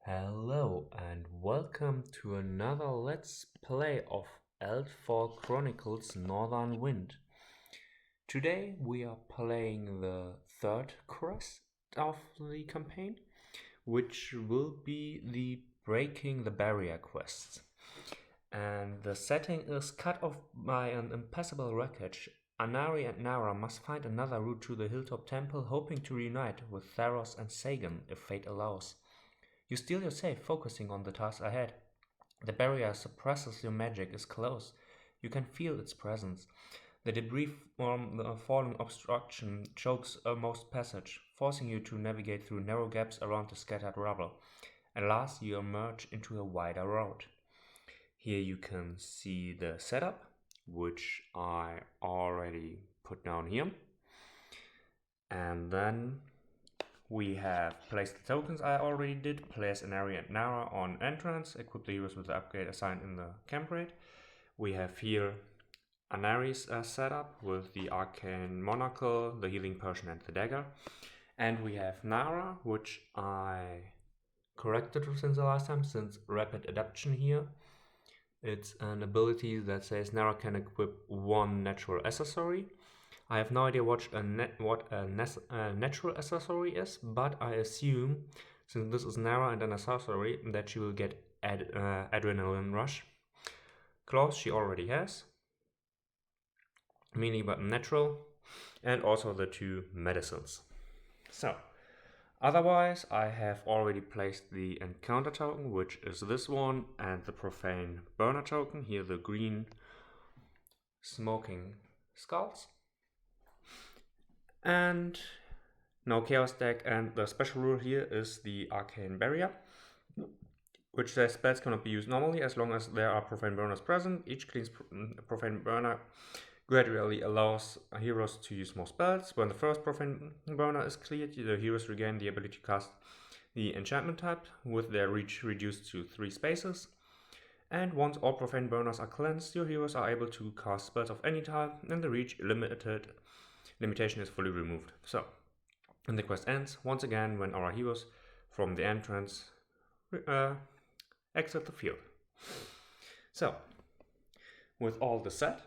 Hello and welcome to another Let's Play of Eldfall Chronicles Northern Wind. Today we are playing the third quest of the campaign, which will be the Breaking the Barrier quest. And the setting is cut off by an impassable wreckage. Anari and Nara must find another route to the Hilltop Temple, hoping to reunite with Theros and Sagan if fate allows. You steal your safe, focusing on the task ahead. The barrier suppresses your magic is close. You can feel its presence. The debris from the fallen obstruction chokes most passage, forcing you to navigate through narrow gaps around the scattered rubble. At last, you emerge into a wider road. Here you can see the setup, which I already put down here. And then we have placed the tokens I already did, place Anari and Nara on entrance, equip the heroes with the upgrade assigned in the camp raid. We have here Anari's setup with the arcane monocle, the healing potion and the dagger. And we have Nara, which I corrected since the last time, since rapid adaptation here. It's an ability that says Nara can equip one natural accessory. I have no idea what a natural accessory is, but I assume, since this is Nara and an accessory, that she will get adrenaline rush. Claws she already has. Mini button natural. And also the two medicines. So, otherwise I have already placed the encounter token, which is this one, and the profane burner token, here the green smoking skulls. And no chaos deck, and the special rule here is the arcane barrier, which says spells cannot be used normally as long as there are profane burners present. Each clean profane burner gradually allows heroes to use more spells. When the first profane burner is cleared, the heroes regain the ability to cast the enchantment type with their reach reduced to 3 spaces. And once all profane burners are cleansed, your heroes are able to cast spells of any type, and the reach limitation is fully removed. So, and the quest ends once again when our heroes from the entrance exit the field. So, with all this said,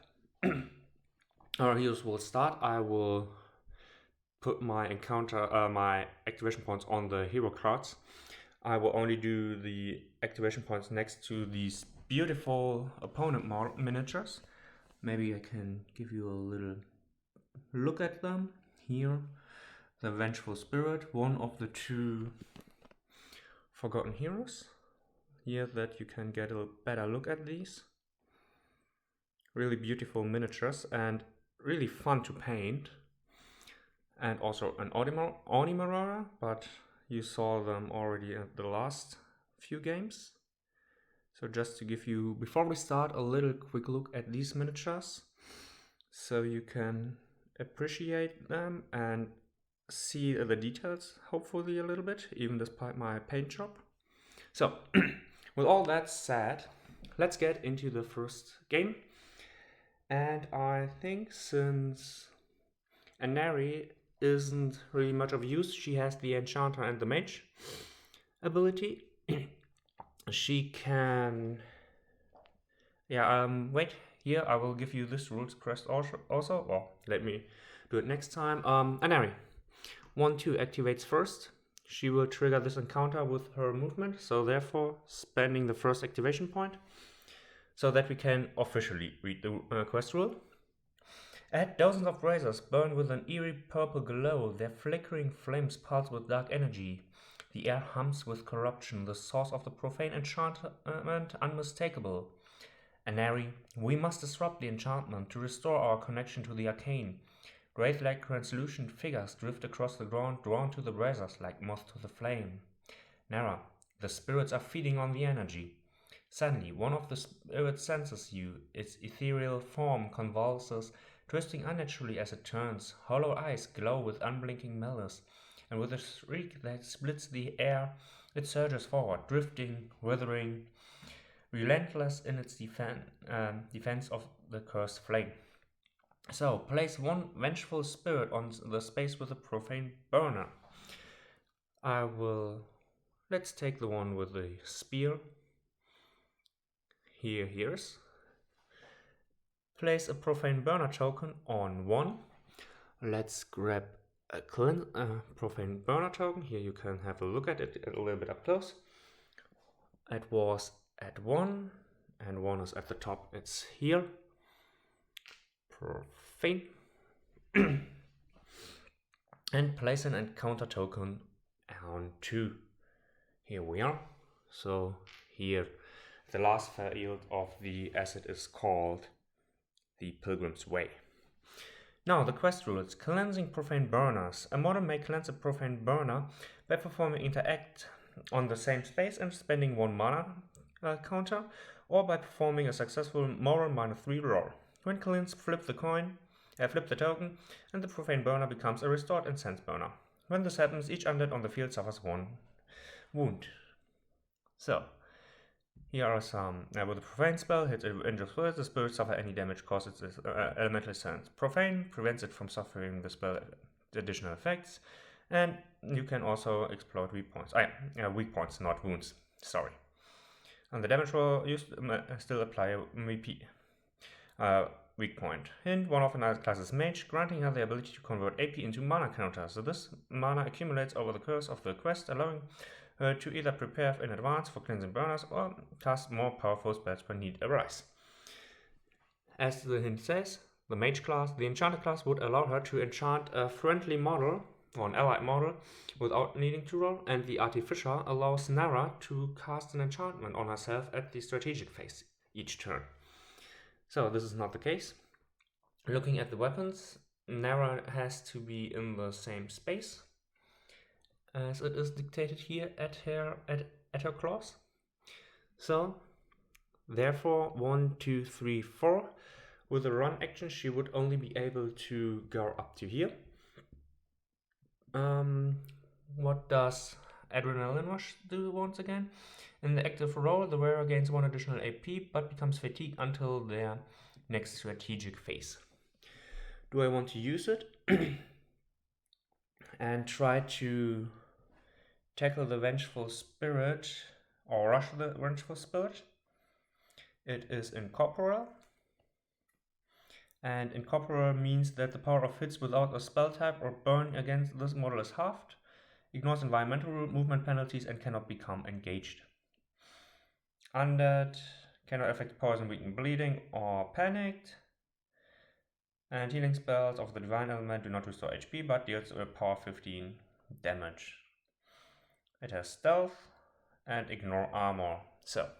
our heroes will start. I will put my my activation points on the hero cards. I will only do the activation points next to these beautiful opponent miniatures. Maybe I can give you a little look at them. Here, the Vengeful Spirit, one of the 2 Forgotten Heroes. Here that you can get a better look at these. Really beautiful miniatures and really fun to paint. And also an Onimarara, but you saw them already at the last few games. So just to give you, before we start, a little quick look at these miniatures, so you can appreciate them and see the details, hopefully a little bit, even despite my paint job. So, with all that said, let's get into the first game. And I think since Anari isn't really much of use, she has the Enchanter and the Mage ability. She can... wait. Here, I will give you this rules crest also. Well, let me do it next time. Anari. 1-2 activates first. She will trigger this encounter with her movement, so therefore spending the first activation point, so that we can officially read the quest rule. Add dozens of razors burn with an eerie purple glow. Their flickering flames pulse with dark energy. The air hums with corruption, the source of the profane enchantment unmistakable. Anari, we must disrupt the enchantment to restore our connection to the arcane. Wraith-like translucent figures drift across the ground, drawn to the razors like moth to the flame. Nara, the spirits are feeding on the energy. Suddenly, one of the spirits senses you. Its ethereal form convulses, twisting unnaturally as it turns. Hollow eyes glow with unblinking malice, and with a shriek that splits the air, it surges forward, drifting, withering, relentless in its defense of the cursed flame. So, place 1 Vengeful Spirit on the space with a profane burner. I will Let's take the one with the spear. Here's. Place a profane burner token on 1. Let's grab a profane burner token. Here you can have a look at it a little bit up close. It was at 1, and 1 is at the top. It's here. Profane. And place an encounter token on 2. Here we are. So here the last field of the asset is called the Pilgrim's Way. Now the quest rules. Cleansing profane burners. A model may cleanse a profane burner by performing interact on the same space and spending 1 mana counter, or by performing a successful moral -3 roll. When cleansed, flip the token, and the profane burner becomes a restored incense burner. When this happens, each undead on the field suffers 1 wound. So, here are some, with the profane spell, hit injure spirits, the spirits suffer any damage caused its elemental essence. Profane prevents it from suffering the spell additional effects, and you can also exploit weak points. Weak points, not wounds, sorry. On the damage roll, you still apply a VP. Weak point. Hint, one of another class's mage, granting her the ability to convert AP into mana counter. So this mana accumulates over the course of the quest, allowing her to either prepare in advance for cleansing burners or cast more powerful spells when need arise. As the hint says, the enchanted class would allow her to enchant a friendly model or an allied model without needing to roll, and the artificer allows Nara to cast an enchantment on herself at the strategic phase each turn. So this is not the case. Looking at the weapons, Nara has to be in the same space as it is dictated here at her claws. So therefore 1, 2, 3, 4. With a run action she would only be able to go up to here. What does Adrenaline Rush do once again? In the active roll, the wearer gains 1 additional AP, but becomes fatigued until their next strategic phase. Do I want to use it? And try to tackle the Vengeful Spirit, or rush the Vengeful Spirit? It is incorporeal. And incorporeal means that the power of hits without a spell type or burn against this model is halved, ignores environmental movement penalties, and cannot become engaged. Undead cannot affect poison, weaken, bleeding, or panicked. And healing spells of the divine element do not restore HP, but deals a power 15 damage. It has stealth and ignore armor. So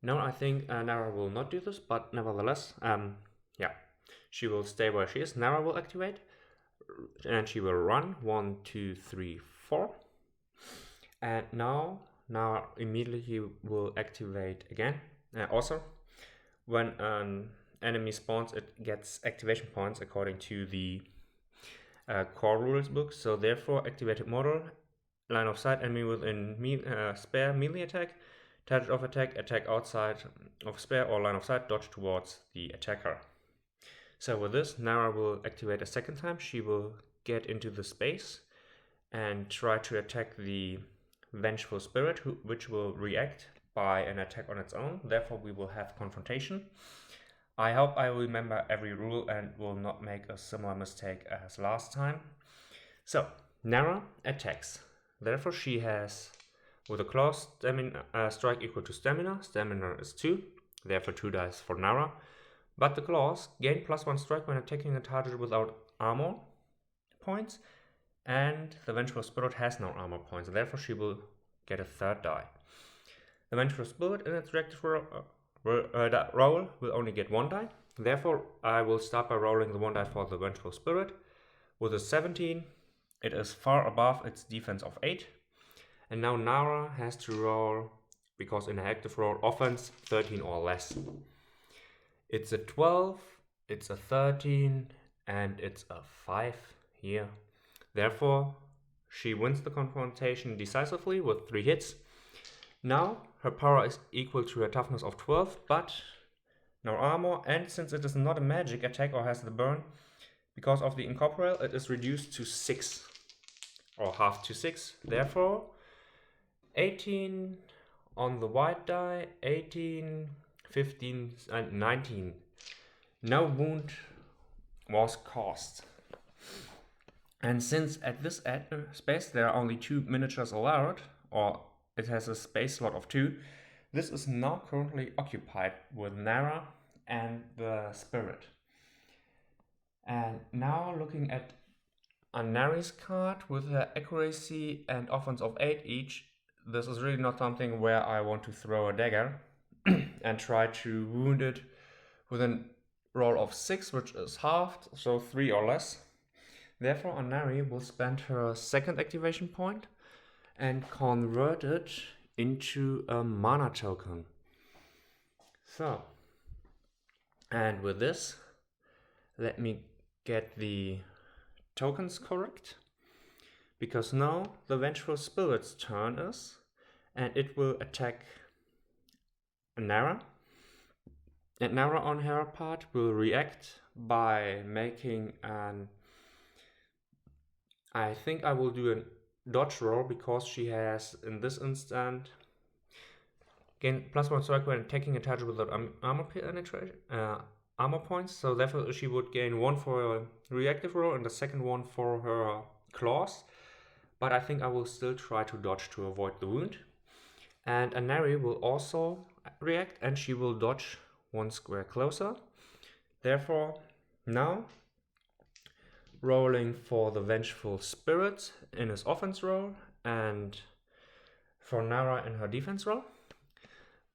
now I think Nara will not do this, but nevertheless, she will stay where she is. Nara will activate, and she will run 1, 2, 3, 4. And now immediately will activate again. Also, when an enemy spawns, it gets activation points according to the core rules book. So therefore, activated model, line of sight, enemy within spare melee attack, target of attack, attack outside of spare or line of sight, dodge towards the attacker. So with this, Nara will activate a second time. She will get into the space and try to attack the Vengeful Spirit, which will react by an attack on its own. Therefore, we will have confrontation. I hope I remember every rule and will not make a similar mistake as last time. So, Nara attacks. Therefore, she has, with a claw, strike equal to stamina. Stamina is 2, therefore 2 dice for Nara. But the claws gain +1 strike when attacking a target without armor points. And the Vengeful Spirit has no armor points, therefore she will get a 3rd die. The Vengeful Spirit in its reactive roll will only get 1 die. Therefore, I will start by rolling the 1 die for the Vengeful Spirit. With a 17, it is far above its defense of 8. And now Nara has to roll, because in an active roll, offense 13 or less. It's a 12, it's a 13, and it's a 5 here. Therefore, she wins the confrontation decisively with 3 hits. Now, her power is equal to her toughness of 12, but no armor, and since it is not a magic attack or has the burn, because of the incorporeal, it is reduced to 6 or half to 6. Therefore, 18 on the white die, 18, 15, and 19. No wound was caused. And since at this space there are only 2 miniatures allowed, or it has a space slot of 2, this is now currently occupied with Nara and the Spirit. And now looking at Anari's card with her accuracy and offense of 8 each, this is really not something where I want to throw a dagger and try to wound it with a roll of 6, which is halved, so 3 or less. Therefore, Anari will spend her second activation point and convert it into a mana token. So, and with this, let me get the tokens correct, because now the Vengeful Spirit's turn is, and it will attack Nara. And Nara on her part will react by making an... I think I will do a dodge roll, because she has, in this instant, gain +1 strike when attacking a target without armor penetration, armor points. So therefore she would gain 1 for a reactive roll and the second one for her claws. But I think I will still try to dodge to avoid the wound. And Anari will also react, and she will dodge 1 square closer. Therefore, now rolling for the Vengeful Spirit in his offense roll and for Nara in her defense roll.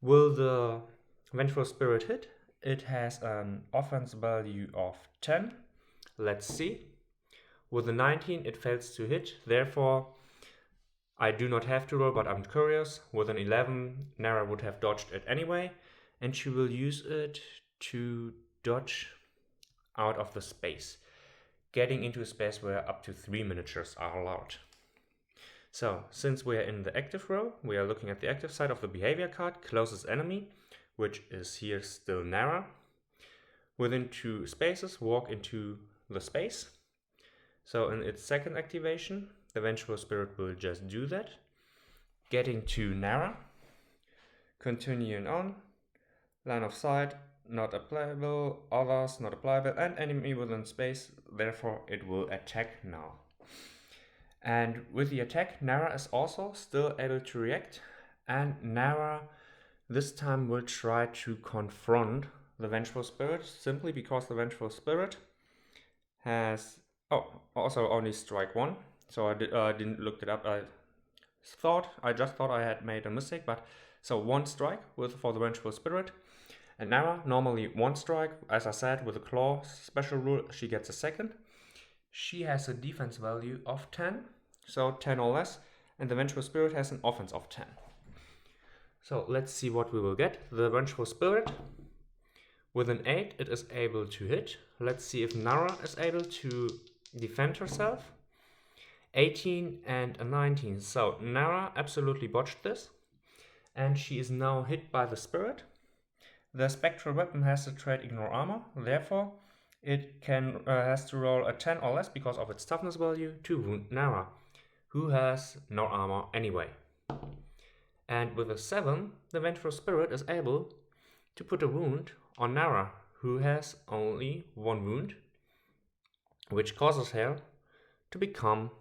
Will the Vengeful Spirit hit? It has an offense value of 10. Let's see. With a 19, it fails to hit. Therefore, I do not have to roll, but I'm curious. With an 11, Nara would have dodged it anyway, and she will use it to dodge out of the space, getting into a space where up to 3 miniatures are allowed. So, since we are in the active row, we are looking at the active side of the behavior card, closest enemy, which is here still Nara. Within 2 spaces, walk into the space. So in its second activation, the Vengeful Spirit will just do that. Getting to Nara, continuing on, line of sight, not applicable, others not applicable, and enemy within space, therefore it will attack now. And with the attack, Nara is also still able to react, and Nara this time will try to confront the Vengeful Spirit, simply because the Vengeful Spirit has also only strike 1. So I didn't look it up. I just thought I had made a mistake, but so 1 strike for the Vengeful Spirit. And Nara, normally 1 strike, as I said, with a claw special rule, she gets a second. She has a defense value of 10, so 10 or less, and the Vengeful Spirit has an offense of 10. So let's see what we will get. The Vengeful Spirit, with an 8, it is able to hit. Let's see if Nara is able to defend herself. 18 and a 19. So Nara absolutely botched this, and she is now hit by the Spirit. The spectral weapon has the trait Ignore Armor, therefore it has to roll a 10 or less because of its toughness value to wound Nara, who has no armor anyway. And with a 7, the Vengeful Spirit is able to put a wound on Nara, who has only 1 wound, which causes her to become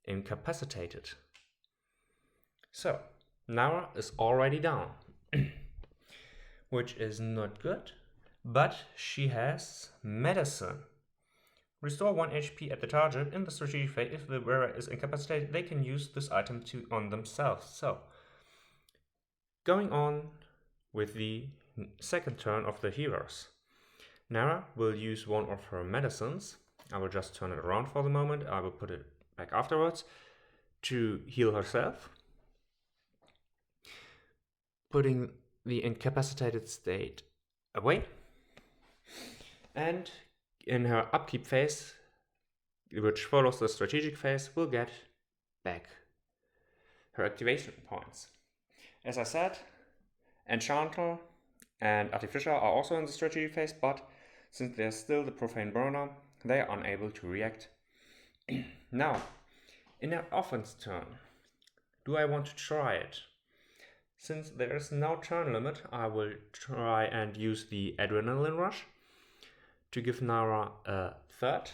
incapacitated. So, Nara is already down, which is not good, but she has medicine. Restore 1 HP at the target in the strategic phase. If the wearer is incapacitated, they can use this item on themselves. So, going on with the second turn of the heroes. Nara will use 1 of her medicines. I will just turn it around for the moment. I will put it back afterwards to heal herself, putting the incapacitated state away. And in her upkeep phase, which follows the strategic phase, will get back her activation points. As I said, Enchanter and Artificial are also in the strategic phase, but since they're still the Profane Burner, they are unable to react. Now, In her offense turn, do I want to try it? Since there is no turn limit, I will try and use the Adrenaline Rush to give Nara a third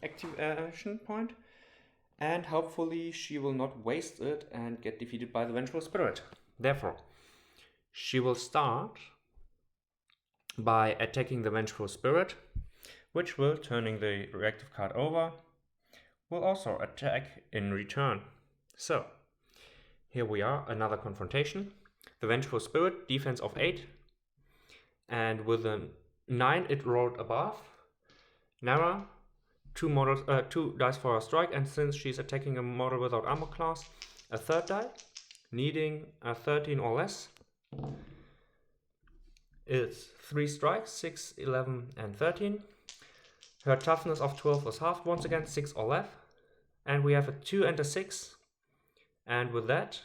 activation point, and hopefully she will not waste it and get defeated by the Vengeful Spirit. Therefore, she will start by attacking the Vengeful Spirit, which will, turning the reactive card over, will also attack in return. So, here we are, another confrontation. The Vengeful Spirit, defense of 8, and with a 9 it rolled above. Nara, 2 dice for a strike, and since she's attacking a model without armor class, a third die, needing a 13 or less. It's 3 strikes, 6, 11, and 13. Her toughness of 12 was halved, once again 6 or less. And we have a 2 and a 6. And with that,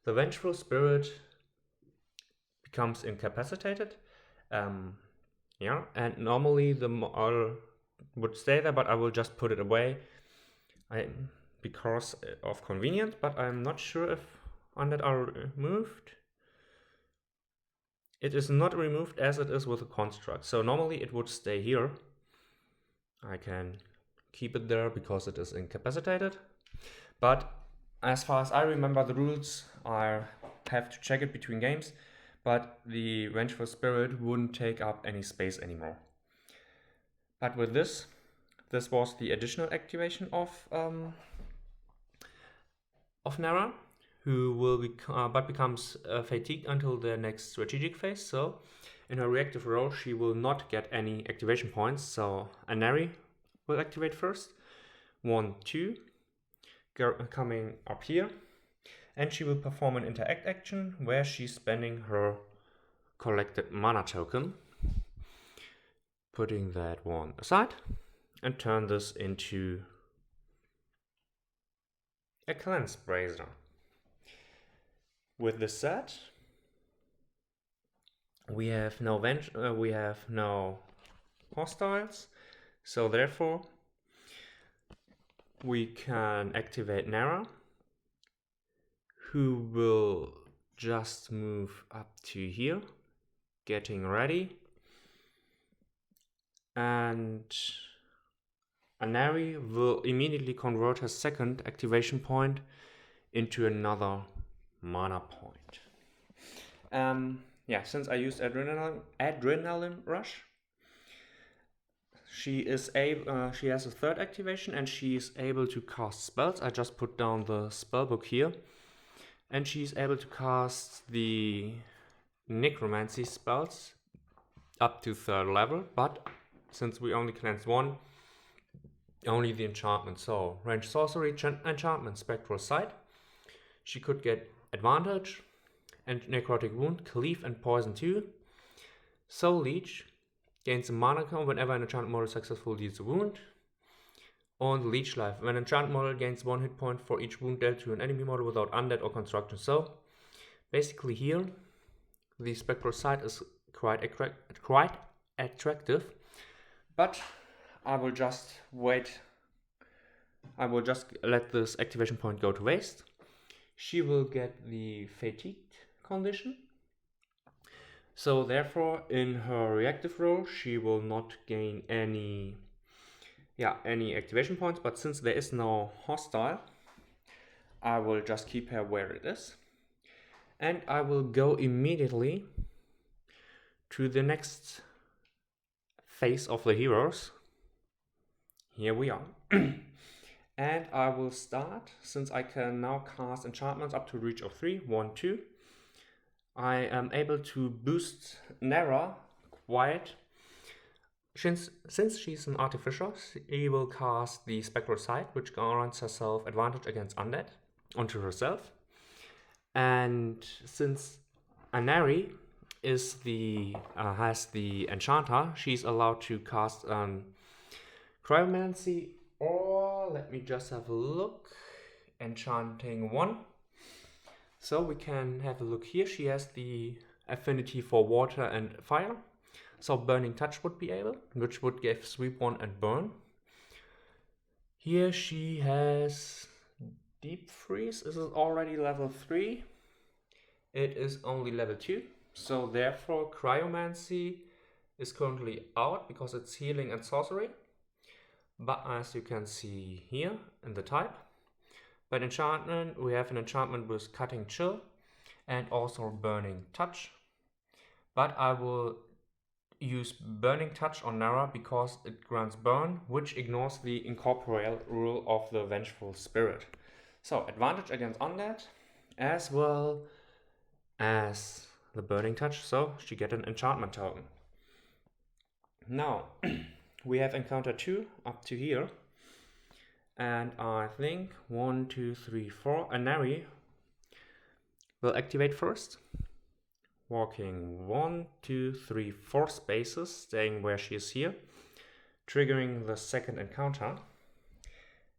the Vengeful Spirit becomes incapacitated. Yeah, and normally the model would stay there, but I will just put it away because of convenience, but I'm not sure if undead are removed. It is not removed as it is with a construct, so normally it would stay here. I can keep it there because it is incapacitated, but as far as I remember the rules, I have to check it between games, but the Vengeful Spirit wouldn't take up any space anymore. But with this was the additional activation of Nara, who will becomes fatigued until the next strategic phase. So in her reactive role, she will not get any activation points. So Anari will activate first. 1, 2, coming up here, and she will perform an interact action where she's spending her collected mana token, putting that one aside, and turn this into a Cleanse Brazier. With this set, we have no hostiles, so therefore we can activate Nara, who will just move up to here, getting ready, and Anari will immediately convert her second activation point into another mana point. Since I used Adrenaline Rush, she has a third activation and she is able to cast spells. I just put down the spellbook here, and she's able to cast the necromancy spells up to 3rd level, but since we only cleanse one, only the enchantment. So range sorcery, enchantment, spectral sight. She could get advantage and necrotic wound, cleave, and poison 2. Soul Leech gains a mana count whenever an enchantment model successfully deals a wound. On Leech Life, when an enchantment model gains 1 hit point for each wound dealt to an enemy model without undead or construction. So basically here the spectral sight is quite attractive, but I will just wait. I will just let this activation point go to waste. She will get the fatigued condition. So therefore, in her reactive role, she will not gain any activation points. But since there is no hostile, I will just keep her where it is, and I will go immediately to the next phase of the heroes. Here we are. And I will start, since I can now cast enchantments up to reach of 3, 1, 2. I am able to boost Nara quite. Since she's an artificer, she will cast the Spectral Sight, which grants herself advantage against undead onto herself. And since Anari has the enchanter, she's allowed to cast Cryomancy, or let me just have a look, Enchanting 1. So we can have a look here. She has the affinity for water and fire, so Burning Touch would be able, which would give Sweep 1 and Burn. Here she has Deep Freeze. This is already level 3. It is only level 2. So therefore Cryomancy is currently out because it's healing and sorcery. But as you can see here in the type, by enchantment we have an enchantment with Cutting Chill and also Burning Touch. But I will use Burning Touch on Nara because it grants Burn, which ignores the incorporeal rule of the Vengeful Spirit. So advantage against Undead, as well as the Burning Touch, so she get an enchantment token. Now, we have encounter 2 up to here, and I think 1, 2, 3, 4, Anari will activate first. Walking 1, 2, 3, 4 spaces, staying where she is here, triggering the second encounter.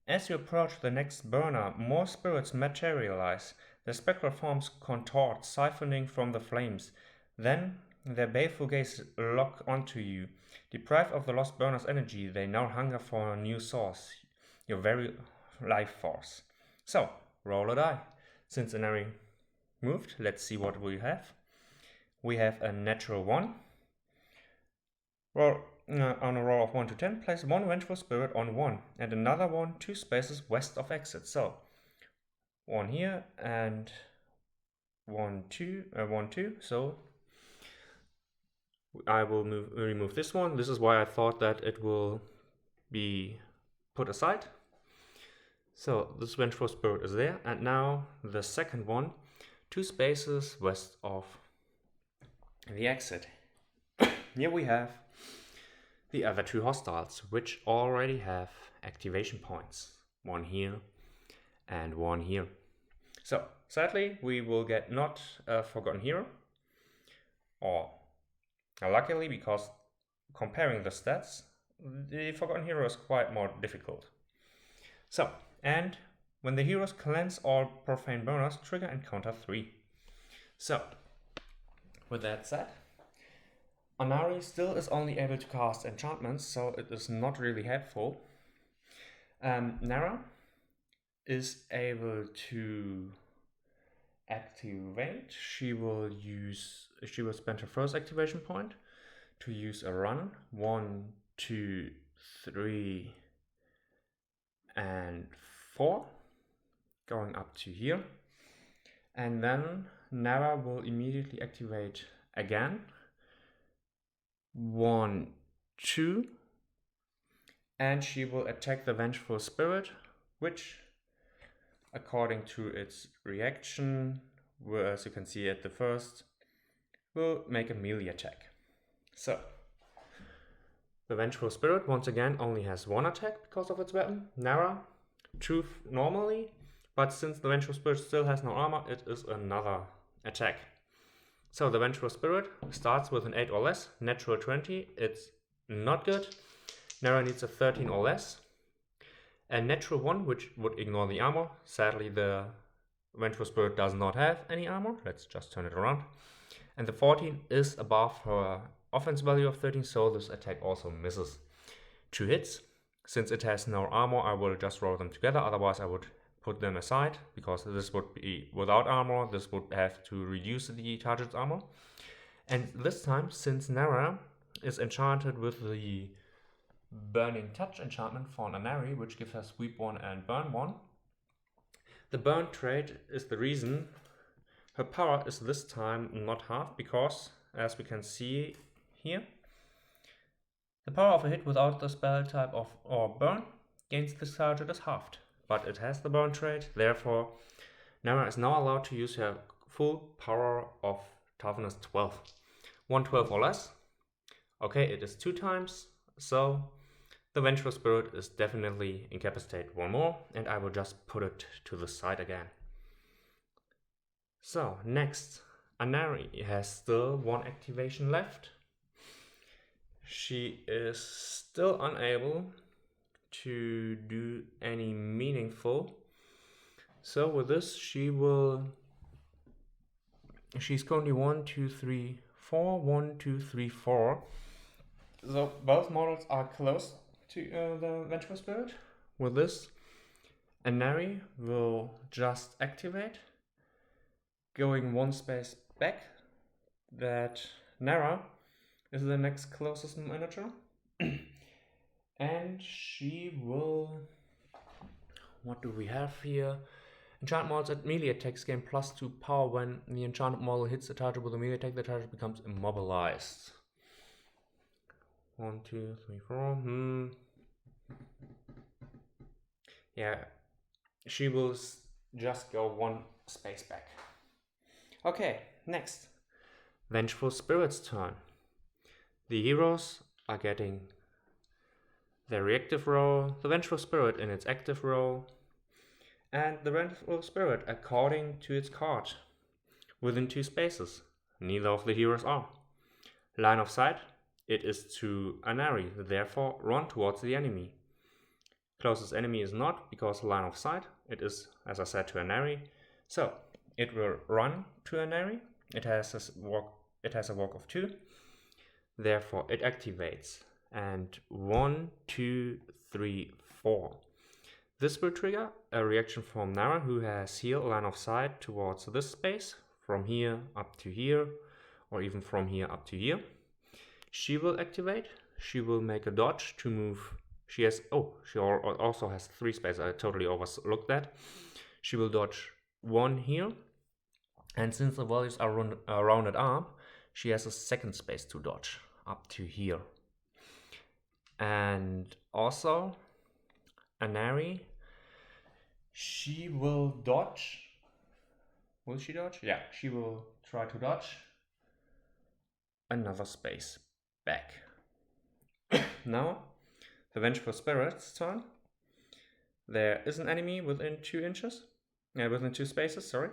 As you approach the next burner, more spirits materialize. Their spectral forms contort, siphoning from the flames. Then their baleful gaze lock onto you. Deprived of the lost burner's energy, they now hunger for a new source, your very life force. So, roll a die. Since Anari moved, let's see what we have. We have a natural 1. Roll on a roll of 1 to 10, place 1 Vengeful Spirit on 1 and another one 2 spaces west of exit. So 1 here and 1, 2, 1, 2. So I will remove this one. This is why I thought that it will be put aside. So this Vengeful Spirit is there, and now the second one 2 spaces west of the exit. Here we have the other 2 hostiles, which already have activation points. 1 here and 1 here. So, sadly, we will get not a Forgotten Hero, or luckily, because comparing the stats, the Forgotten Hero is quite more difficult. So, and when the heroes cleanse all profane burners, trigger encounter 3. So, with that said, Anari still is only able to cast enchantments, so it is not really helpful. Nara is able to activate. She will spend her first activation point to use a run. 1, 2, 3, and 4, going up to here. And then Nara will immediately activate again. 1, 2, and she will attack the Vengeful Spirit, which, according to its reaction, as you can see at the first, will make a melee attack. So, the Vengeful Spirit once again only has 1 attack because of its weapon. Nara, 2 normally, but since the Vengeful Spirit still has no armor, it is another attack. So the Vengeful Spirit starts with an 8 or less, natural 20, it's not good. Nara needs a 13 or less. A natural 1, which would ignore the armor. Sadly, the Vengeful Spirit does not have any armor. Let's just turn it around. And the 14 is above her offense value of 13, so this attack also misses. 2 hits. Since it has no armor, I will just roll them together, otherwise I would put them aside, because this would be without armor, this would have to reduce the target's armor. And this time, since Nara is enchanted with the Burning Touch enchantment for Anari, which gives her Sweep 1 and Burn 1, the Burn trait is the reason her power is this time not half, because, as we can see here, the power of a hit without the spell type of or burn against this target is halved. But it has the burn trait, therefore Nara is now allowed to use her full power of toughness 12. 112 or less. Okay, it is 2 times, so the Vengeful Spirit is definitely incapacitated 1 more, and I will just put it to the side again. So, next, Anari has still 1 activation left. She is still unable to do any meaningful. So with this, she's currently 1, 2, 3, 4, 1, 2, 3, 4. So both models are close to the Vengeful Spirit. With this, Anari will just activate, going one space back. That Nara is the next closest manager. And she will... What do we have here? Enchant models at melee attacks gain +2 power when the enchanted model hits a target with a melee attack. The target becomes immobilized. 1, 2, 3, 4. Yeah, she will just go one space back. Okay, next. Vengeful Spirit's turn. The heroes are getting their reactive role, the Vengeful Spirit in its active role, and the Vengeful Spirit according to its card, within 2 spaces. Neither of the heroes are. Line of sight, it is to Anari, therefore run towards the enemy. Closest enemy is not, because line of sight, it is, as I said, to Anari. So, it will run to Anari. It has a walk of 2. Therefore, it activates. And 1, 2, 3, 4. This will trigger a reaction from Nara, who has here line of sight towards this space, from here up to here, or even from here up to here. She will activate. She will make a dodge to move. She also has 3 spaces. I totally overlooked that. She will dodge 1 here. And since the values are rounded up, she has a 2nd space to dodge up to here. And also, Anari, she will dodge. Will she dodge? Yeah, she will try to dodge another space back. Now, the Vengeful Spirit's turn. There is an enemy within 2 inches. Within 2 spaces, sorry.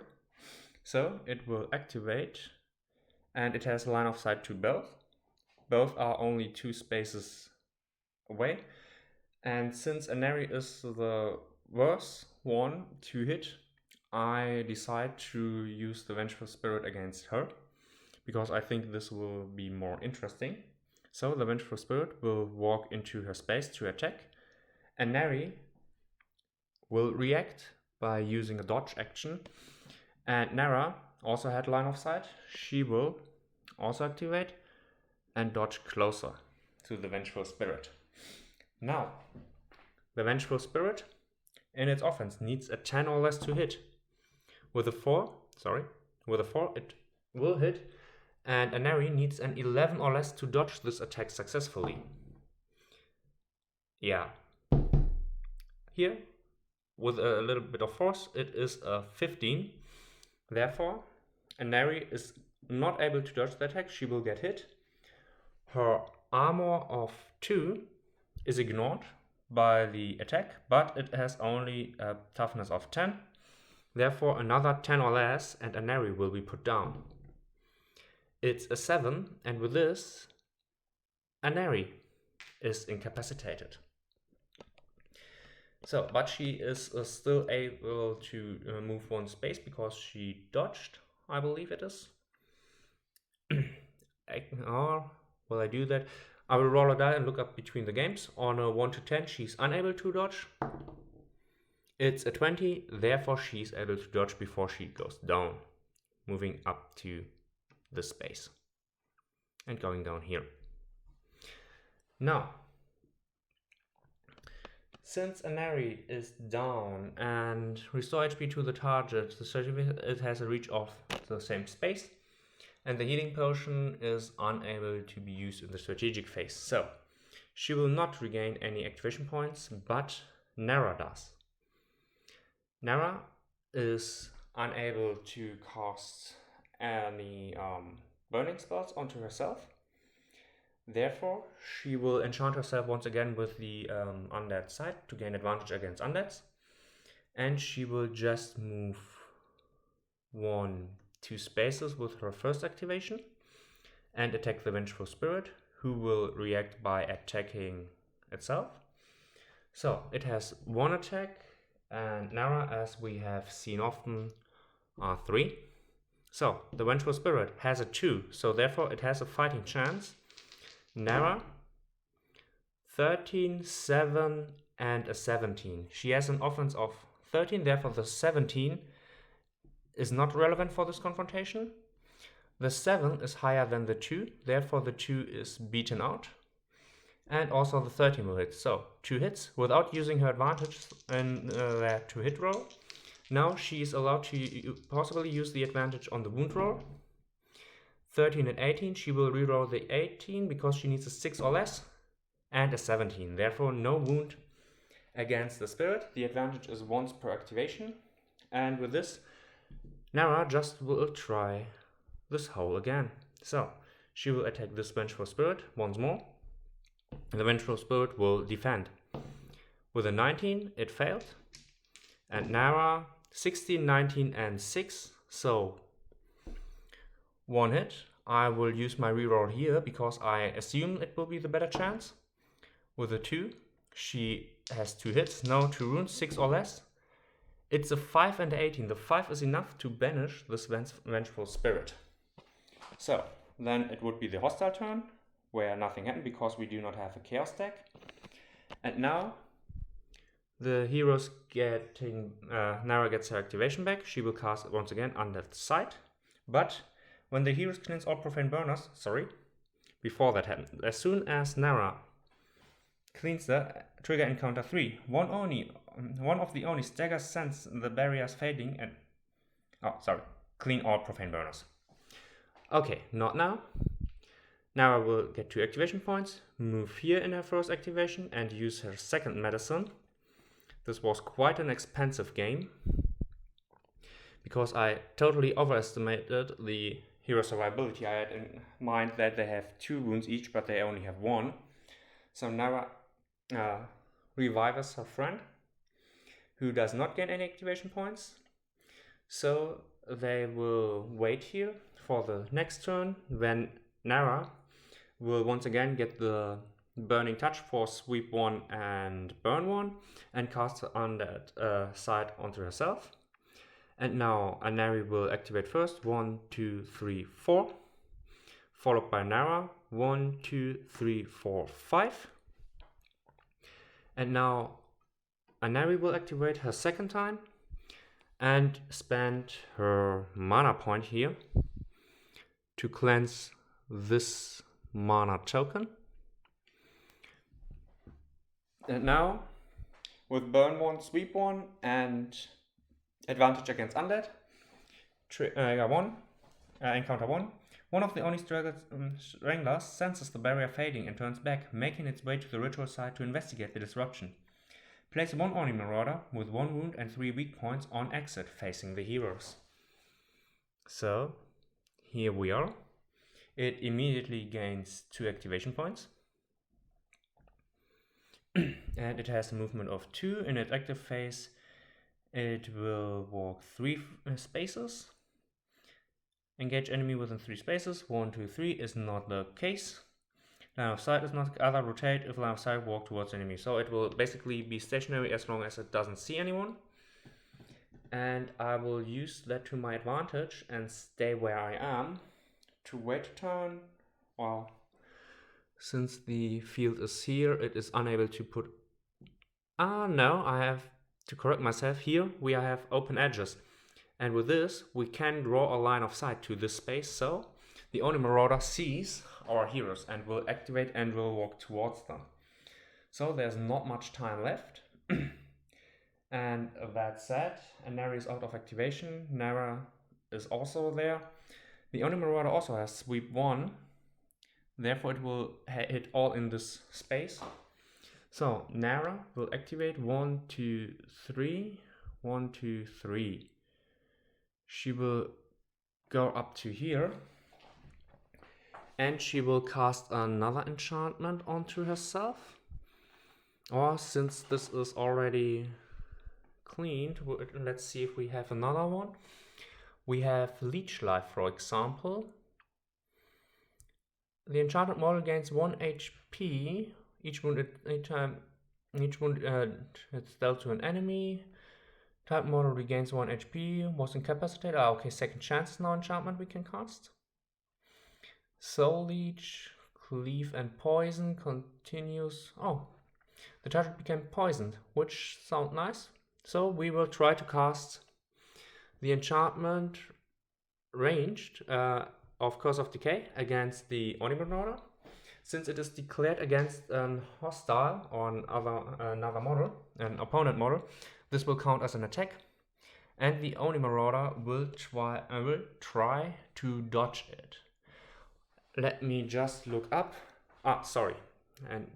So, it will activate, and it has line of sight to both. Both are only 2 spaces away. And since Anari is the worst one to hit, I decide to use the Vengeful Spirit against her, because I think this will be more interesting. So the Vengeful Spirit will walk into her space to attack. Anari will react by using a dodge action. And Nara also had line of sight. She will also activate and dodge closer to the Vengeful Spirit. Now, the Vengeful Spirit in its offense needs a 10 or less to hit. With a 4 it will hit, and Anari needs an 11 or less to dodge this attack successfully. Yeah. Here, with a little bit of force, it is a 15. Therefore, Anari is not able to dodge the attack. She will get hit. Her armor of 2 is ignored by the attack, but it has only a toughness of 10. Therefore, another 10 or less, and Anari will be put down. It's a 7, and with this, Anari is incapacitated. So, but she is still able to move 1 space because she dodged, I believe it is. Or will I do that? I will roll a die and look up between the games. On a 1 to 10, she's unable to dodge. It's a 20, therefore she's able to dodge before she goes down, moving up to this space and going down here. Now, since Anari is down and restore HP to the target, it has a reach of the same space, and the healing potion is unable to be used in the strategic phase. So, she will not regain any activation points, but Nara does. Nara is unable to cast any burning spells onto herself. Therefore, she will enchant herself once again with the undead side to gain advantage against undeads. And she will just move 1-2 spaces with her first activation and attack the Vengeful Spirit, who will react by attacking itself. So, it has 1 attack, and Nara, as we have seen often, are 3. So, the Vengeful Spirit has a 2, so therefore it has a fighting chance. Nara, 13, 7, and a 17. She has an offense of 13, therefore the 17 is not relevant for this confrontation. The 7 is higher than the 2, therefore the 2 is beaten out. And also the 13 will hit. So 2 hits without using her advantage in that 2-hit roll. Now she is allowed to possibly use the advantage on the wound roll. 13 and 18, she will reroll the 18 because she needs a 6 or less, and a 17. Therefore, no wound against the spirit. The advantage is once per activation. And with this, Nara just will try this hole again. So she will attack this vengeful spirit once more. The vengeful spirit will defend. With a 19, it failed. And Nara, 16, 19, and 6. So 1 hit. I will use my reroll here because I assume it will be the better chance. With a 2, she has 2 hits, no 2 wounds, 6 or less. It's a 5 and 18. The 5 is enough to banish this vengeful spirit. So then it would be the hostile turn, where nothing happened because we do not have a chaos deck. And now the hero's getting Nara gets her activation back. She will cast once again Undead Sight. But when the hero cleans all profane burners, before that happened, as soon as Nara cleans the trigger encounter 3, one of the Oni staggers, sense the barriers fading and clean all profane burners. Okay, not now. Nara will get 2 activation points, move here in her first activation and use her second medicine. This was quite an expensive game because I totally overestimated the hero survivability. I had in mind that they have 2 wounds each, but they only have 1. So Nara revives her friend, who does not gain any activation points. So they will wait here for the next turn, when Nara will once again get the Burning Touch for Sweep 1 and Burn 1, and cast on that side onto herself. And now Anari will activate first, 1, 2, 3, 4, followed by Nara, 1, 2, 3, 4, 5. And now Anari will activate her second time and spend her mana point here to cleanse this mana token. And now, with Burn 1, Sweep 1, and advantage against Undead, encounter 1, one of the Oni Stranglers senses the barrier fading and turns back, making its way to the ritual site to investigate the disruption. Place 1 Oni Marauder with 1 wound and 3 weak points on exit, facing the heroes. So, here we are. It immediately gains 2 activation points. And it has a movement of 2. In its active phase, it will walk 3 spaces. Engage enemy within 3 spaces. 1, 2, 3 is not the case. Line of sight is not other. Rotate if line of sight, walk towards enemy. So it will basically be stationary as long as it doesn't see anyone. And I will use that to my advantage and stay where I am to wait a turn. Well, since the field is here, it is unable to put... no, I have to correct myself. Here we have open edges. And with this, we can draw a line of sight to this space. So the Oni Marauder sees our heroes and will activate and will walk towards them. So there's not much time left. And that said, Nara is out of activation. Nara is also there. The Oni Marauder also has Sweep 1. Therefore, it will hit all in this space. So Nara will activate 1, 2, 3. 1, 2, 3. She will go up to here. And she will cast another enchantment onto herself. Or since this is already cleaned, let's see if we have another one. We have Leech Life, for example. The enchanted model gains 1 HP. Each wound it's dealt to an enemy. Type model regains 1 HP. Was incapacitated. Okay, second chance is now enchantment we can cast. Soul Leech, Cleave and Poison continues. Oh, the target became poisoned, which sounds nice. So we will try to cast the enchantment ranged of Curse of Decay against the Oni Marauder. Since it is declared against an hostile or another model, an opponent model, this will count as an attack, and the Oni Marauder will try to dodge it. Let me just look up. Sorry, and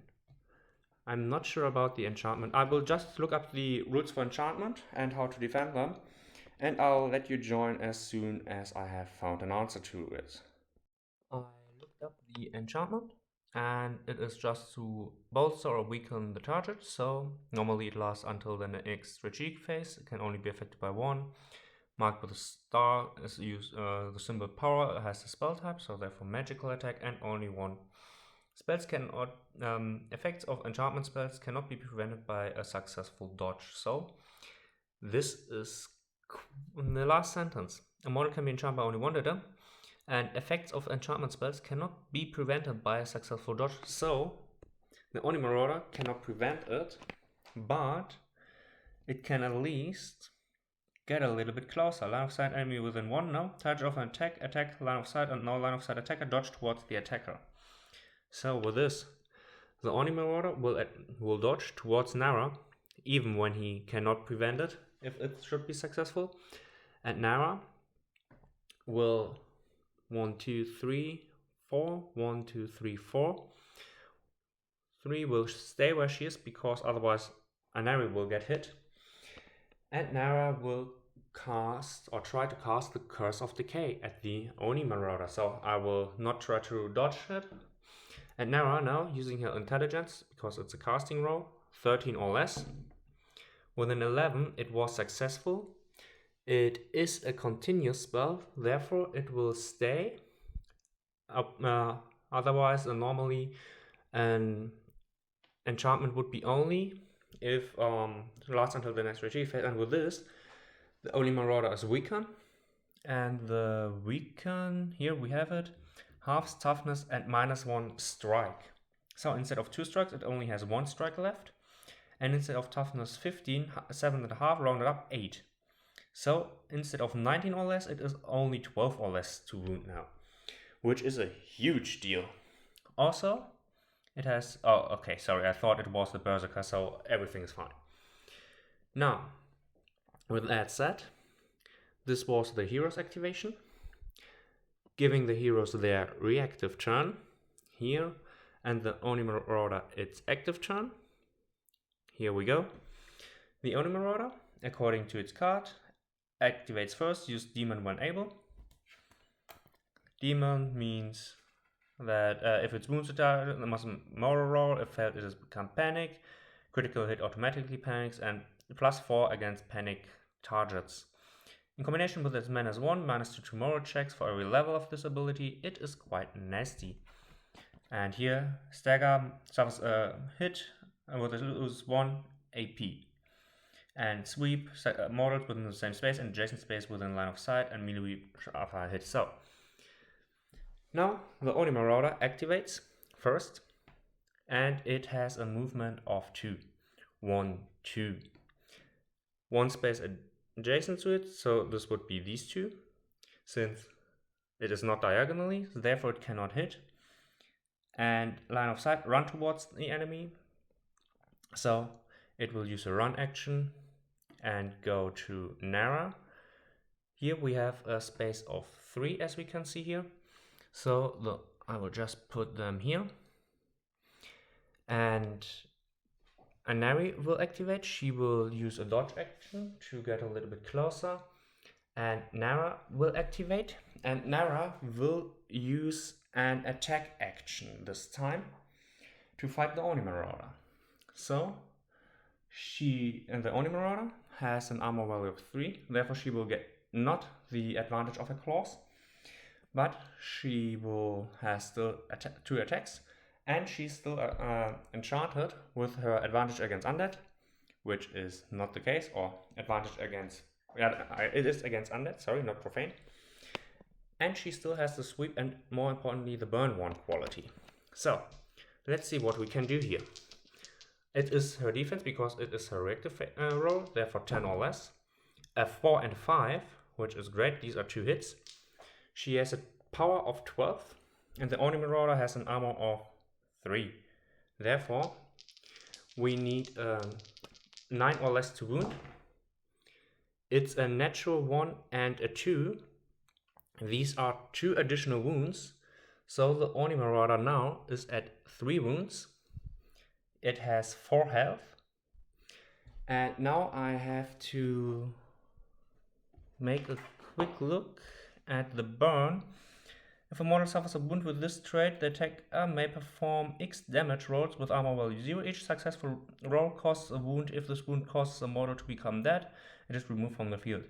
I'm not sure about the enchantment. I will just look up the rules for enchantment and how to defend them, and I'll let you join as soon as I have found an answer to it. I looked up the enchantment, and it is just to bolster or weaken the target. So normally it lasts until the next strategic phase. It can only be affected by one. Marked with a star is used. The symbol power has the spell type, so therefore magical attack, and only one. Spells cannot effects of enchantment spells cannot be prevented by a successful dodge. So this is in the last sentence. A model can be enchanted by only one item, and effects of enchantment spells cannot be prevented by a successful dodge. So the Oni Marauder cannot prevent it, but it can at least get a little bit closer. Line of sight enemy within one, no. Target of an attack, line of sight, and no line of sight attacker, dodge towards the attacker. So with this, the Oni Marauder will dodge towards Nara, even when he cannot prevent it, if it should be successful. And Nara will 1, 2, 3, 4, 1, 2, 3, 4. 3 will stay where she is, because otherwise Anari will get hit. And Nara will cast or try to cast the Curse of Decay at the Oni Marauder. So I will not try to dodge it. And Nara now, using her intelligence, because it's a casting roll, 13 or less. With an 11, it was successful. It is a continuous spell, therefore it will stay. Otherwise, normally an enchantment would be only if it lasts until the next strategic phase. And with this, the Oni Marauder is weakened. And the weaken, here we have it, halves toughness and -1 strike. So instead of 2 strikes, it only has 1 strike left. And instead of toughness 15, 7.5, rounded up 8. So instead of 19 or less, it is only 12 or less to wound now, which is a huge deal. Also, it has, oh, okay, sorry, I thought it was the Berserker, so everything is fine. Now, with that said, this was the hero's activation, giving the heroes their reactive turn here, and the Oni Marauder its active turn. Here we go. The Oni Marauder, according to its card, activates first, use Demon when able. Demon means that if it's wounds a target, it must moral roll. If failed, it has become panic. Critical hit automatically panics, and +4 against panic targets. In combination with its -1, -2 to moral checks for every level of this ability, it is quite nasty. And here, Stagger suffers a hit with a lose 1 AP. And Sweep models within the same space and adjacent space within line of sight, and melee after a hit. So, now the Oni Marauder activates first, and it has a movement of 2. 1, 2. 1 space adjacent to it, so this would be these two, since it is not diagonally, therefore it cannot hit. And line of sight, run towards the enemy, so it will use a run action and go to Nara. Here we have a space of 3, as we can see here, so I will just put them here. And Anari will activate. She will use a dodge action to get a little bit closer. And Nara will activate. And Nara will use an attack action this time to fight the Oni Marauder. So the Oni Marauder has an armor value of 3. Therefore she will get not the advantage of her claws, but she will have still 2 attacks. And she's still enchanted with her advantage against undead, which is not the case, or advantage against, it is against undead, sorry, not profane. And she still has the sweep and, more importantly, the burn 1 quality. So, let's see what we can do here. It is her defense because it is her reactive roll, therefore 10 or less. A 4 and 5, which is great, these are 2 hits. She has a power of 12, and the Oni Marauder has an armor of 3. Therefore, we need 9 or less to wound. It's a natural 1 and a 2. These are 2 additional wounds. So the Oni Marauder now is at 3 wounds. It has 4 health. And now I have to make a quick look at the burn. If a model suffers a wound with this trait, the attacker may perform X damage rolls with armor value 0. Each successful roll costs a wound. If this wound causes a model to become dead, it is removed from the field.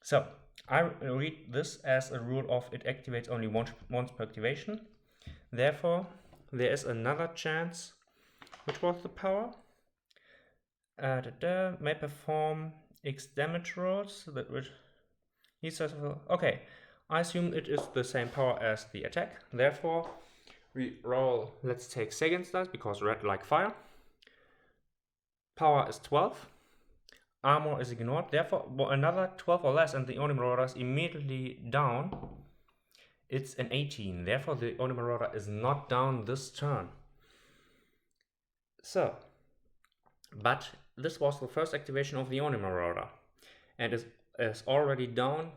So, I read this as a rule of it activates only once per activation. Therefore, there is another chance. Which was the power? May perform X damage rolls. He says, okay, I assume it is the same power as the attack. Therefore, we roll, let's take second dice because red like fire. Power is 12. Armor is ignored. Therefore, another 12 or less and the Oni Marauder is immediately down. It's an 18. Therefore, the Oni Marauder is not down this turn. So, but this was the first activation of the Oni Marauder, and is already down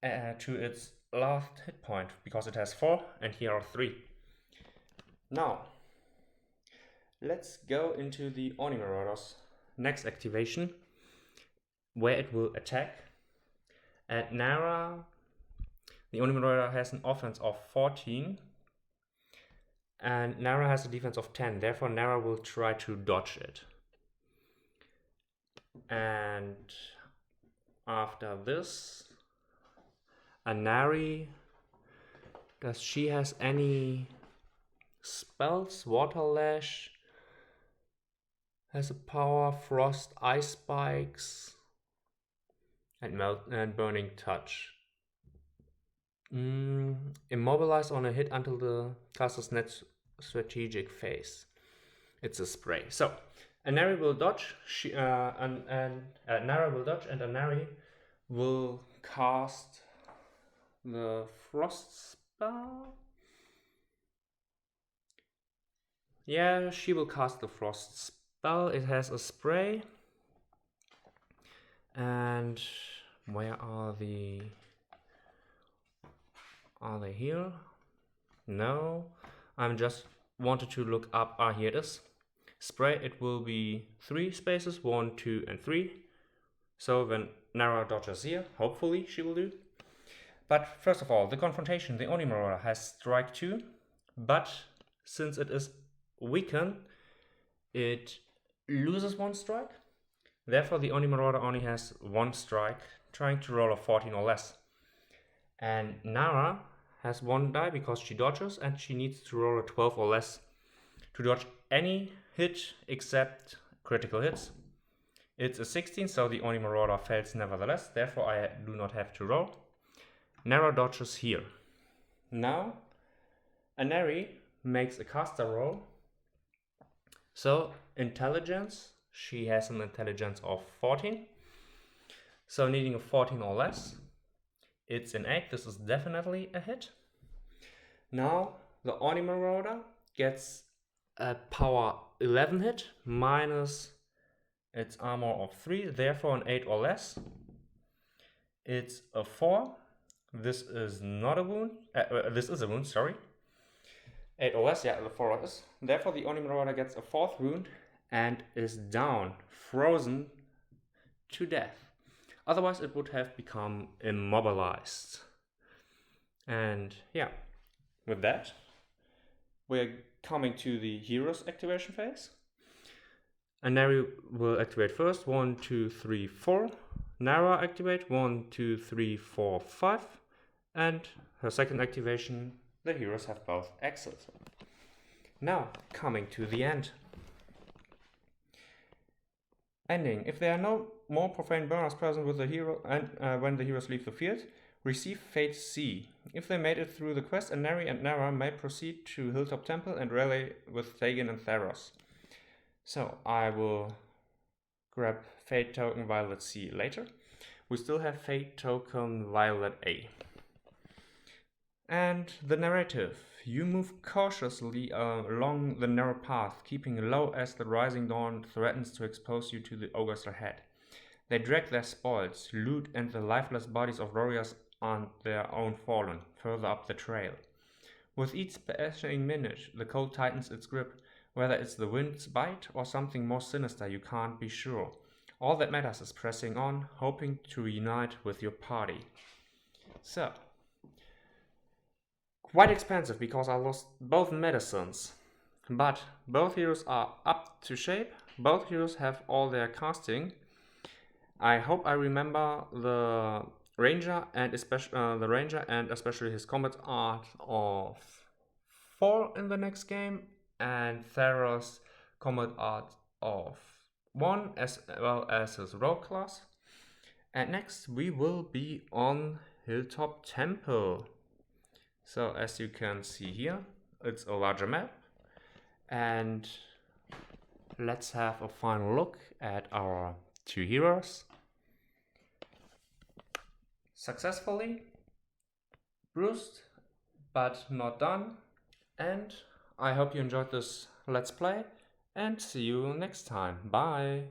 to its last hit point because it has 4 and here are 3. Now, let's go into the Oni Marauder's next activation, where it will attack. At Nara, the Oni Marauder has an offense of 14. And Nara has a defense of 10, therefore Nara will try to dodge it. And after this, Anari, does she has any spells? Water Lash has a power, Frost, Ice Spikes, and Burning Touch. Immobilize on a hit until the caster's next strategic phase. It's a spray. So, Anari will dodge. Nara will dodge, and Anari will cast the Frost spell. Yeah, she will cast the Frost spell. It has a spray. And where are the... Are they here? No. I'm just wanted to look up. Here it is. Spray, it will be 3 spaces, 1, 2, and 3. So when Nara dodges here, hopefully she will do. But first of all, the confrontation. The Oni Marauder has strike 2, but since it is weakened, it loses 1 strike. Therefore, the Oni Marauder only has 1 strike, trying to roll a 14 or less. And Nara has 1 die because she dodges, and she needs to roll a 12 or less to dodge any hit except critical hits. It's a 16, so the Oni Marauder fails nevertheless, therefore I do not have to roll. Nara dodges here. Now, Anari makes a caster roll. So, intelligence, she has an intelligence of 14. So, needing a 14 or less. It's an 8, this is definitely a hit. Now, the Oni Marauder gets a power 11 hit minus its armor of 3, therefore an 8 or less. It's a 4. This is not a wound. This is a wound, sorry. 8 or less, yeah, the 4 is. Therefore, the Oni Marauder gets a 4th wound and is down, frozen to death. Otherwise, it would have become immobilized. And yeah, with that, we're coming to the hero's activation phase. Anari will activate first. 1, 2, 3, 4. Nara activate 1, 2, 3, 4, 5. And her second activation, the heroes have both exits. Now, coming to the end. Ending. If there are no more profane burners present with the hero and when the heroes leave the field, receive Fate C. If they made it through the quest, Anari and Nara may proceed to Hilltop Temple and rally with Thagan and Theros. So I will grab Fate Token Violet C later. We still have Fate Token Violet A. And the narrative. You move cautiously along the narrow path, keeping low as the rising dawn threatens to expose you to the ogres ahead. They drag their spoils, loot, and the lifeless bodies of warriors and their own fallen, further up the trail. With each passing minute, the cold tightens its grip, whether it's the wind's bite or something more sinister, you can't be sure. All that matters is pressing on, hoping to reunite with your party. So, quite expensive because I lost both medicines. But both heroes are up to shape, both heroes have all their casting. I hope I remember the ranger and especially his combat art of 4 in the next game, and Theros combat art of 1, as well as his rogue class. And next we will be on Hilltop Temple. So as you can see here, it's a larger map, and let's have a final look at our 2 heroes. Successfully bruised but not done, and I hope you enjoyed this let's play, and see you next time. Bye.